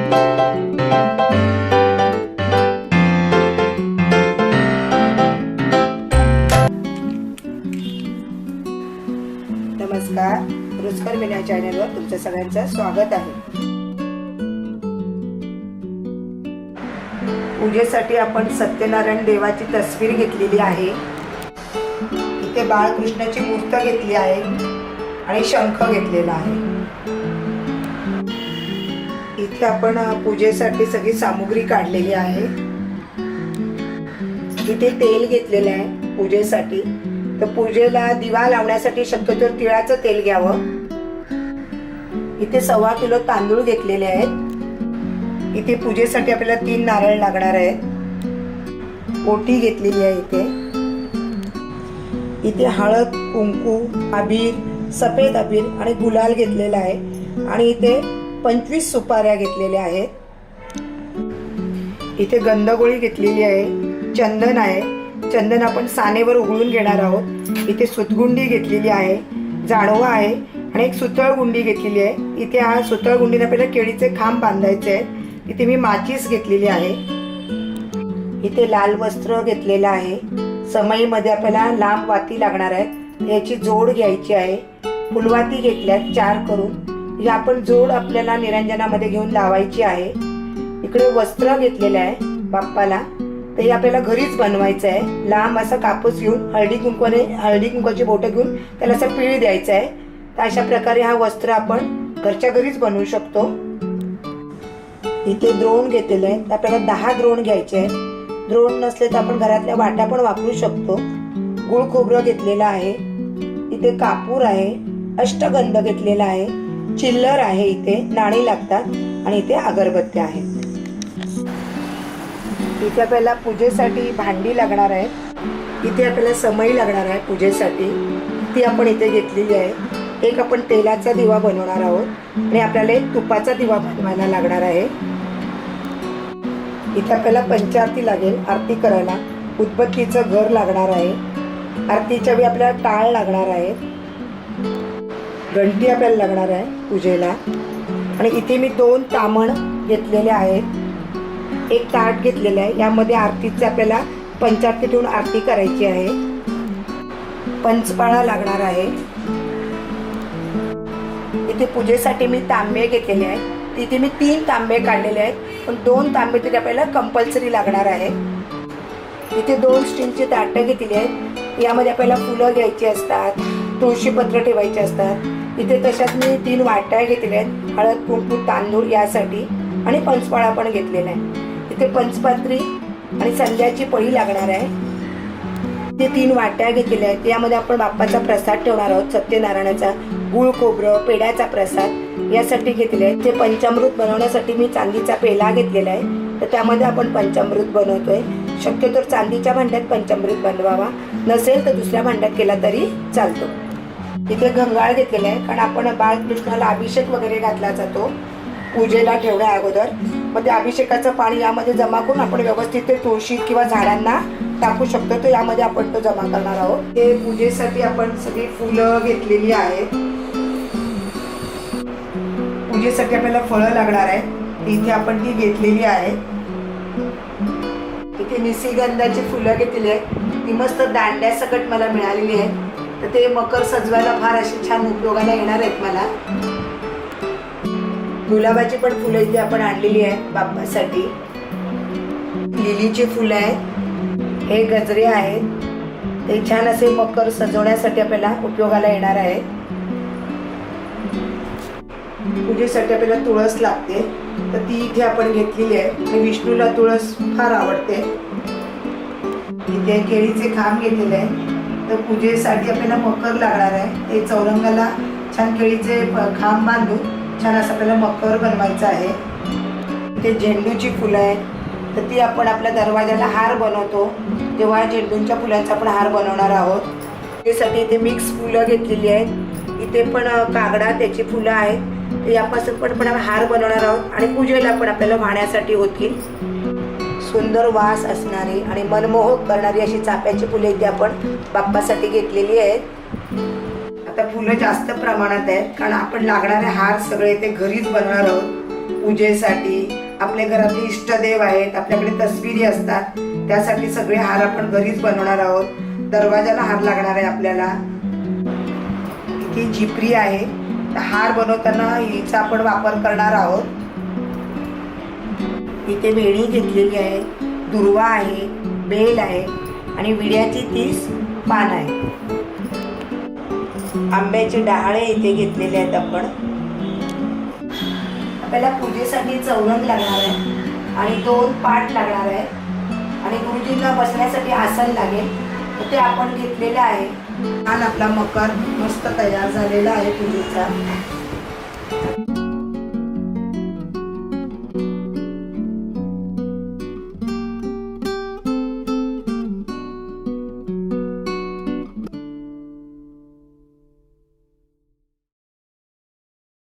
नमस्कार, रुचकर मीना चॅनलवर तुमचं सगळ्यांचं स्वागत आहे। पूजेसाठी आपण सत्यनारायण देवाची तस्वीर घेतलेली आहे। इथे बाळकृष्णाची मूर्त घेतली आहे आणि शंख घेतलेला आहे। इथे आपण पूजेसाठी सगळी सामुग्री काढलेली आहे। इथे तेल घेतलेलं आहे पूजेसाठी। तर पूजेला दिवा लावण्यासाठी शक्यतो तिळाचं तेल घ्यावं। इथे 1.25 किलो तांदूळ घेतलेले आहेत। इथे पूजेसाठी आपल्याला 3 नारळ लागणार आहेत। ओटी घेतलेली आहे इथे हळद, कुंकू, अबीर, सफेद अबीर आणि गुलाल घेतलेला आहे आणि इथे 25 सुपाऱ्या घेतलेल्या आहेत। इथे गंधगोळी घेतलेली आहे, चंदन आहे। चंदन आपण सानेवर उघळून घेणार आहोत। इथे सुतगुंडी घेतलेली आहे, जाणवा आहे आणि एक सुतळ गुंडी घेतलेली आहे। इथे हा सुतळ गुंडीला पहिला केळीचे खांब बांधायचे आहेत। इथे मी माचीस घेतलेली आहे। इथे लाल वस्त्र घेतलेलं आहे। समईमध्ये आपल्याला लांब वाती लागणार आहे, याची जोड घ्यायची आहे। फुलवाती घेतल्यात 4 करून। ही आपण जोड आपल्याला निरंजनामध्ये घेऊन लावायची आहे। इकडे वस्त्र घेतलेलं आहे बाप्पाला, तर हे आपल्याला घरीच बनवायचं आहे। लांब असा कापूस घेऊन हळदी कुंकवाची बोटं घेऊन त्याला असं पीळ द्यायचं आहे। तर अशा प्रकारे हा वस्त्र आपण घरच्या घरीच बनवू शकतो। इथे द्रोण घेतलेलं आहे, तर आपल्याला 10 द्रोण घ्यायचे आहेत। द्रोण नसले तर आपण घरातल्या वाट्या पण वापरू शकतो। गुळ खोबरं घेतलेलं आहे। इथे कापूर आहे, अष्टगंध घेतलेला आहे, चिल्लर आहे, इथे नाणी लागतात आणि इथे अगरबत्त्या आहेत। इथे आपल्याला पूजेसाठी भांडी लागणार आहे। इथे आपल्याला समई लागणार आहे पूजेसाठी, ती आपण इथे घेतलेली आहे। एक आपण तेलाचा दिवा बनवणार आहोत आणि आपल्याला एक तुपाचा दिवा बनवायला लागणार आहे। इथे आपल्याला पंचारती लागेल आरती करायला। उदबत्तीचं घर लागणार आहे। आरतीच्या वेळी आपल्याला टाळ लागणार आहे। घंटी आपल्याला लागणार आहे पूजेला। आणि इथे मी 2 तामण घेतलेले आहेत, एक ताट घेतलेलं आहे। यामध्ये आरतीचे आपल्याला पंचारती ठेवून आरती करायची आहे। पंचपाळा लागणार आहे। इथे पूजेसाठी मी तांबे घेतलेले आहेत। इथे मी 3 तांबे काढलेले आहेत, पण 2 तांबे तरी आपल्याला कंपल्सरी लागणार आहे। इथे 2 स्टीलचे ताटं घेतलेली आहेत। यामध्ये आपल्याला फुलं घ्यायची असतात, तुळशीपत्र ठेवायचे असतात। इथे तशाच मी 3 वाट्या घेतलेल्या आहेत, हळद, कुंकू, तांदूळ यासाठी, आणि पंचपाळा पण घेतलेला आहे। इथे पंचपात्री आणि संध्याची पळी लागणार आहे। ते 3 वाट्या घेतलेल्या आहेत। यामध्ये आपण बाप्पाचा प्रसाद ठेवणार आहोत, सत्यनारायणाचा गुळ खोबरं पेढ्याचा प्रसाद यासाठी घेतले आहे। ते पंचामृत बनवण्यासाठी मी चांदीचा पेला घेतलेला आहे, तर त्यामध्ये आपण पंचामृत बनवतोय। शक्यतो चांदीच्या भांड्यात पंचामृत बनवावा, नसेल तर दुसऱ्या भांड्यात केला तरी चालतो। इथे गंगाळ घेतलेला आहे, कारण आपण बाळकृष्णाला अभिषेक वगैरे घातला जातो पूजेला ठेवण्या अगोदर। मग ते अभिषेकाचं पाणी यामध्ये जमा करून आपण व्यवस्थित ते तुळशी किंवा झाडांना टाकू शकतो। तर यामध्ये आपण तो जमा करणार आहोत। ते पूजेसाठी आपण सगळी फुलं घेतलेली आहेत। पूजेसाठी आपल्याला फळं लागणार आहेत, इथे आपण ती घेतलेली आहेत। इथे निशिगंधाची फुलं घेतलेली आहेत, ती मस्त दांड्यासकट मला मिळालेली आहेत। तर ते मकर सजवायला फार अशी छान उपयोगाला येणार आहेत मला। गुलाबाची पण फुलं इथे आपण आणलेली आहेत बाप्पासाठी। लिलीची फुलं आहेत, हे गजरे आहेत, ते छान असे मकर सजवण्यासाठी आपल्याला उपयोगाला येणार आहे। पूजेसाठी आपल्याला तुळस लागते, तर ती इथे आपण घेतलेली आहे आणि विष्णूला तुळस फार आवडते। इथे केळीचे खांब घेतलेले आहे, तर पूजेसाठी आपल्याला मकर लागणार आहे। ते चौरंगाला छान केळीचे खांब बांधून छान असं आपल्याला मकर बनवायचं आहे। इथे झेंडूची फुलं आहेत, तर ती आपण आपल्या दरवाजाला हार बनवतो तेव्हा झेंडूच्या फुलांचा आपण हार बनवणार आहोत। त्यासाठी इथे मिक्स फुलं घेतलेली आहेत। इथे पण कागडा त्याची फुलं आहेत, यापासून पण हार बनवणार आहोत आणि पूजेला पण आपल्याला वाहण्यासाठी होतील। सुंदर वास असणारी आणि मनमोहक करणारी अशी चाफ्याची फुले इथे आपण बाप्पासाठी घेतलेली आहेत। आता फुलं जास्त प्रमाणात आहेत, कारण आपण लागणारे हार सगळे इथे घरीच बनवणार आहोत। पूजेसाठी, आपल्या घरातले इष्टदेव आहेत, आपल्याकडे तस्बिरी असतात, त्यासाठी सगळे हार आपण घरीच बनवणार आहोत. दरवाजाला हार लागणार आहे आपल्याला. इथे झिपरी आहे, हार बनवताना हिचा आपण वापर करणार आहोत. इथे वेणी घेतलेली आहे, दुर्वा आहे, बेल आहे आणि विड्याची 30 पान आहे. आंब्याचे डहाळे इथे घेतलेले आहेत आपण. आपल्याला पूजेसाठी चौरंग लागणार आहे आणि 2 पाट लागणार आहे आणि गुरुजींना बसण्यासाठी आसन लागेल, तर ते आपण घेतलेलं आहे. आणि आपला मकर मस्त तयार झालेला आहे पूजेचा.